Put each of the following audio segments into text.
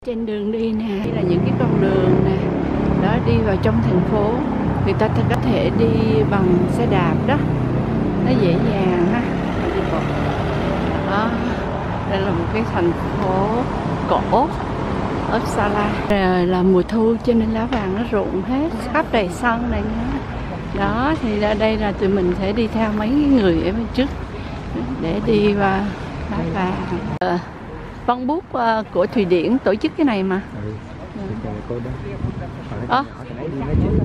Trên đường đi nè, đây là những cái con đường nè, đó đi vào trong thành phố, người ta có thể đi bằng xe đạp đó, nó dễ dàng ha. Đó, đây là một cái thành phố cổ, Uppsala. Là mùa thu cho nên lá vàng nó rụng hết, khắp đầy sân này nhá. Đó, thì ra đây là tụi mình sẽ đi theo mấy người ở bên trước để đi vào lá vàng. Văn bút của Thụy Điển tổ chức cái này mà.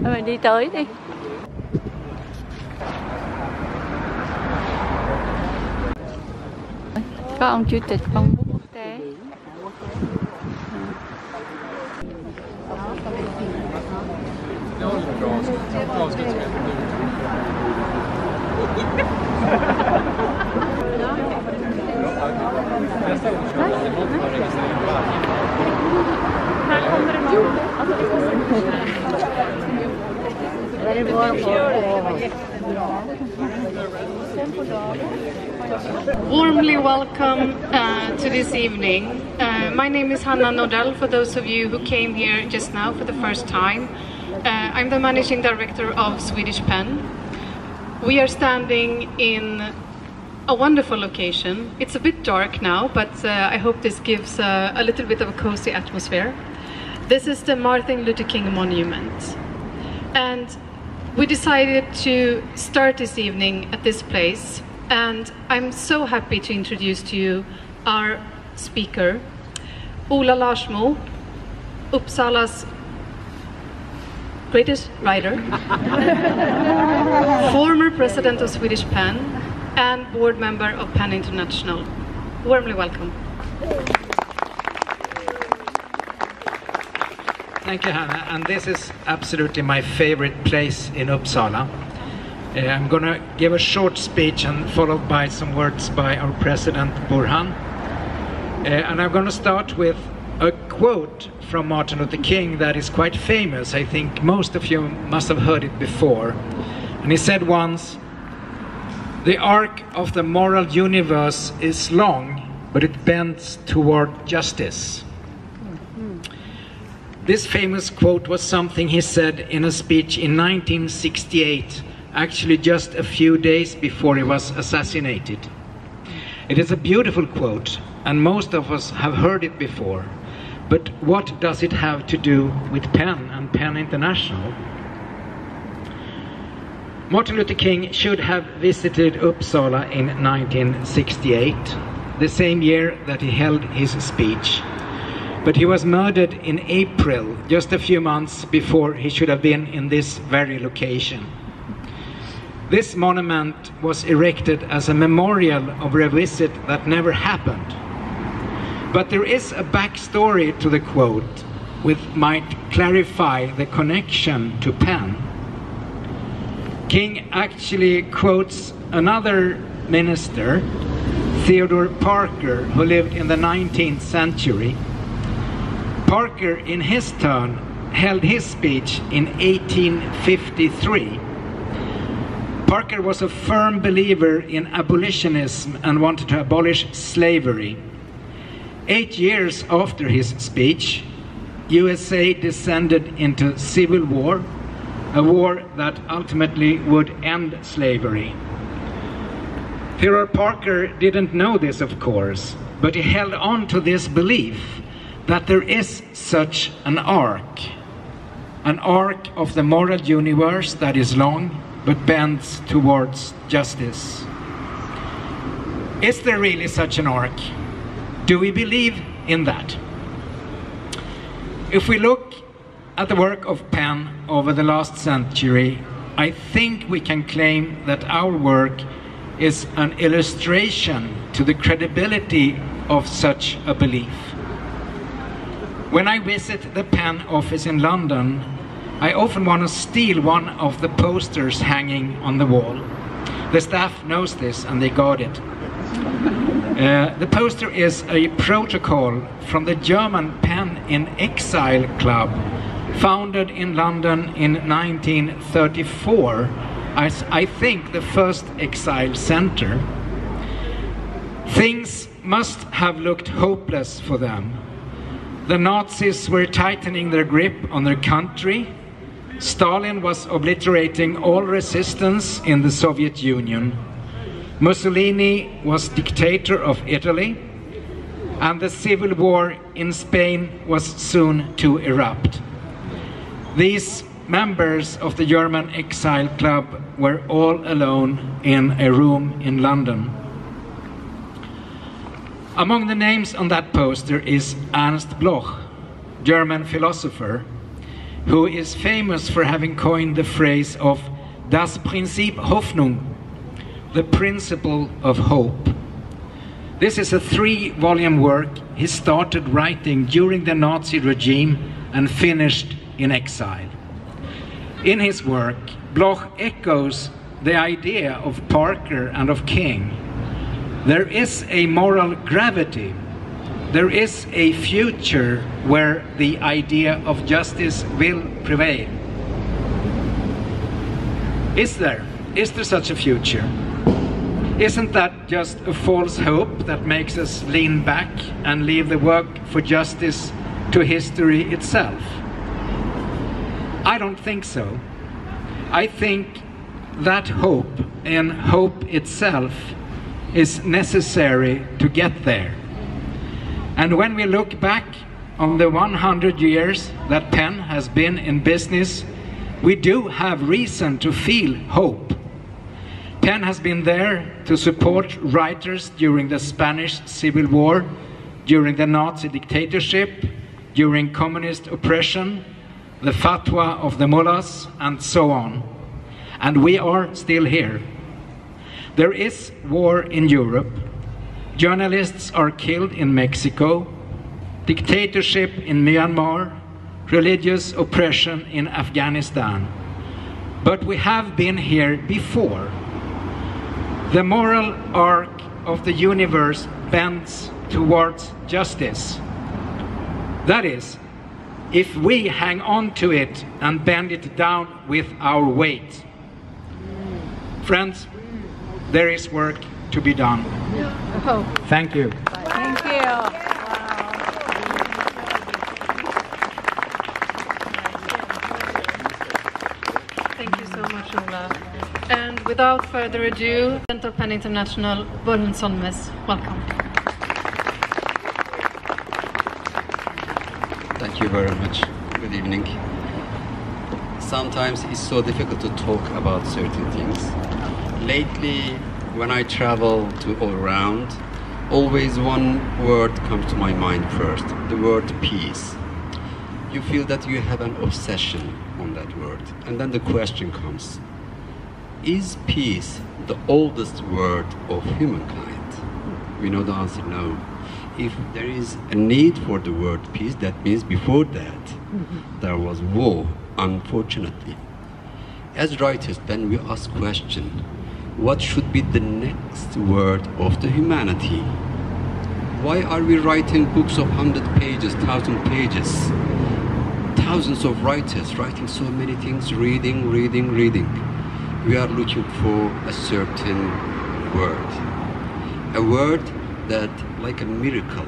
Mình đi tới đi. Có ông chủ tịch văn bút quốc tế. Warmly welcome to this evening. My name is Hanna Nordell, for those of you who came here just now for the first time. I'm the managing director of Swedish Pen. We are standing in a wonderful location. It's a bit dark now, but I hope this gives a little bit of a cozy atmosphere. This is the Martin Luther King Monument. And we decided to start this evening at this place. And I'm so happy to introduce to you our speaker, Ola Larsmo, Uppsala's greatest writer, former president of Swedish Pen, and board member of Pen International. Warmly welcome. Thank you, Hannah. And this is absolutely my favorite place in Uppsala. I'm going to give a short speech and followed by some words by our president, Burhan. And I'm going to start with a quote from Martin Luther King that is quite famous. I think most of you must have heard it before. And he said once, "The arc of the moral universe is long, but it bends toward justice." This famous quote was something he said in a speech in 1968, actually just a few days before he was assassinated. It is a beautiful quote, and most of us have heard it before. But what does it have to do with Pen and Pen International? Martin Luther King should have visited Uppsala in 1968, the same year that he held his speech. But he was murdered in April, just a few months before he should have been in this very location. This monument was erected as a memorial of a visit that never happened. But there is a backstory to the quote which might clarify the connection to Pen. King actually quotes another minister, Theodore Parker, who lived in the 19th century. Parker, in his turn, held his speech in 1853. Parker was a firm believer in abolitionism and wanted to abolish slavery. 8 years after his speech, USA descended into civil war, a war that ultimately would end slavery. Theodore Parker didn't know this, of course, but he held on to this belief that there is such an arc of the moral universe that is long but bends towards justice. Is there really such an arc? Do we believe in that? If we look at the work of Pen over the last century, I think we can claim that our work is an illustration to the credibility of such a belief. When I visit the Pen office in London, I often want to steal one of the posters hanging on the wall. The staff knows this and they guard it. The poster is a protocol from the German Pen in Exile Club, founded in London in 1934 as, I think, the first exile center. Things must have looked hopeless for them. The Nazis were tightening their grip on their country. Stalin was obliterating all resistance in the Soviet Union. Mussolini was dictator of Italy, and the civil war in Spain was soon to erupt. These members of the German Exile Club were all alone in a room in London. Among the names on that poster is Ernst Bloch, German philosopher, who is famous for having coined the phrase of Das Prinzip Hoffnung, the principle of hope. This is a 3-volume work he started writing during the Nazi regime and finished in exile. In his work, Bloch echoes the idea of Parker and of King. There is a moral gravity. There is a future where the idea of justice will prevail. Is there? Is there such a future? Isn't that just a false hope that makes us lean back and leave the work for justice to history itself? I don't think so. I think that hope and hope itself is necessary to get there. And when we look back on the 100 years that PEN has been in business, we do have reason to feel hope. PEN has been there to support writers during the Spanish Civil War, during the Nazi dictatorship, during communist oppression, the fatwa of the mullahs, and so on. And we are still here. There is war in Europe. Journalists are killed in Mexico, dictatorship in Myanmar, religious oppression in Afghanistan. But we have been here before. The moral arc of the universe bends towards justice. That is, if we hang on to it and bend it down with our weight. Friends, there is work to be done. Thank you. Thank you. Thank you so much, Ola. And without further ado, Center PEN International, Börjen Solmes, welcome. Thank you very much. Good evening. Sometimes it's so difficult to talk about certain things. Lately, when I travel to all around, always one word comes to my mind first, the word peace. You feel that you have an obsession on that word. And then the question comes, is peace the oldest word of humankind? We know the answer, no. If there is a need for the word peace, that means before that there was war, unfortunately. As writers, then we ask question, what should be the next word of the humanity? Why are we writing books of 100 pages, 1,000 pages? Thousands of writers writing so many things, reading. We are looking for a certain word. A word that, like a miracle,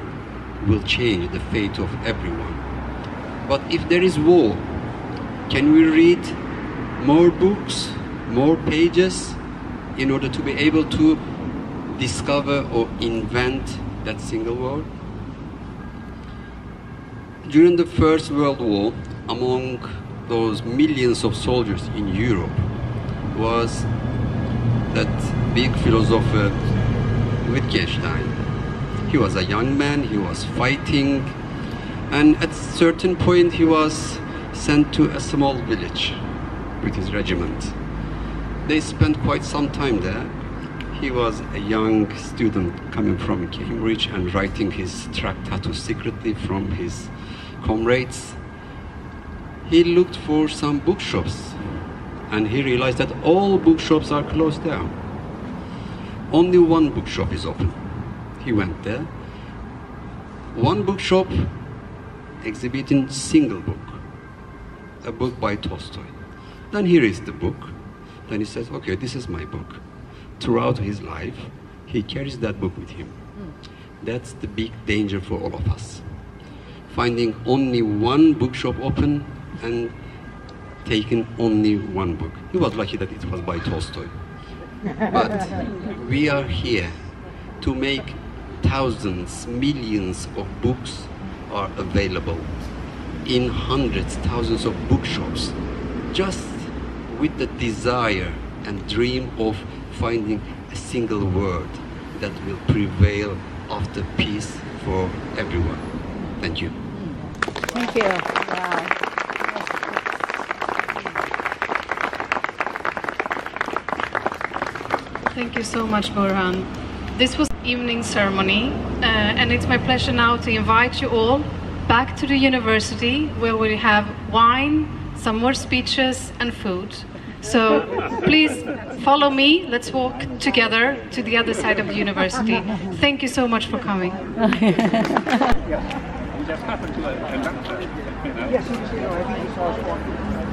will change the fate of everyone. But if there is war, can we read more books, more pages, in order to be able to discover or invent that single word? During the First World War, among those millions of soldiers in Europe was that big philosopher Wittgenstein. He was a young man, he was fighting, and at a certain point he was sent to a small village with his regiment. They spent quite some time there. He was a young student coming from Cambridge and writing his tractatus secretly from his comrades. He looked for some bookshops and he realized that all bookshops are closed down. Only one bookshop is open. He went there. One bookshop exhibiting single book, a book by Tolstoy. Then he reads the book. Then he says, okay, this is my book. Throughout his life, he carries that book with him. That's the big danger for all of us. finding only one bookshop open and taking only one book. He was lucky that it was by Tolstoy. But we are here to make thousands, millions of books are available in hundreds, thousands of bookshops, just with the desire and dream of finding a single word that will prevail after peace for everyone. Thank you. Thank you. Wow. Thank you so much, Burhan. This was evening ceremony, and it's my pleasure now to invite you all back to the university where we have wine, some more speeches and food. So please follow me. Let's walk together to the other side of the university. Thank you so much for coming. Yes, you just happened to yes, I think you saw us one.